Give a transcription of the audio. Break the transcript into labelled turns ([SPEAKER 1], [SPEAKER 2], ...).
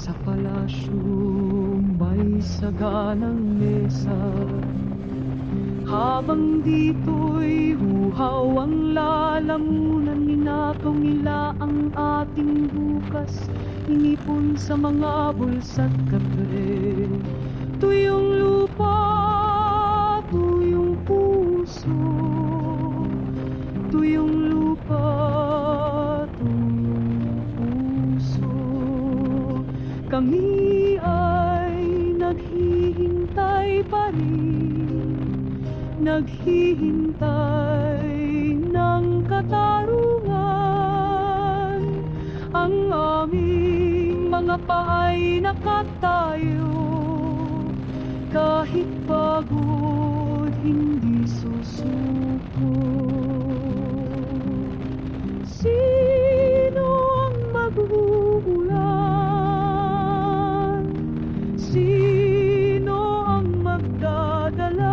[SPEAKER 1] Sa palasyong may saganang mesa, habang dito'y huhaw ang lalamunan, ninakaw nila ang ating bukas, inipon sa mga bulsa't kape. Tuyong lupa, tuyong puso, tuyong lupa, tuyong puso. Kami ay naghihintay pa rin, naghihintay ng katarungan. Ang aming mga paay nakatayo, kahit pagod hindi susuko. Sino ang maghuhulan? Sino ang magdadala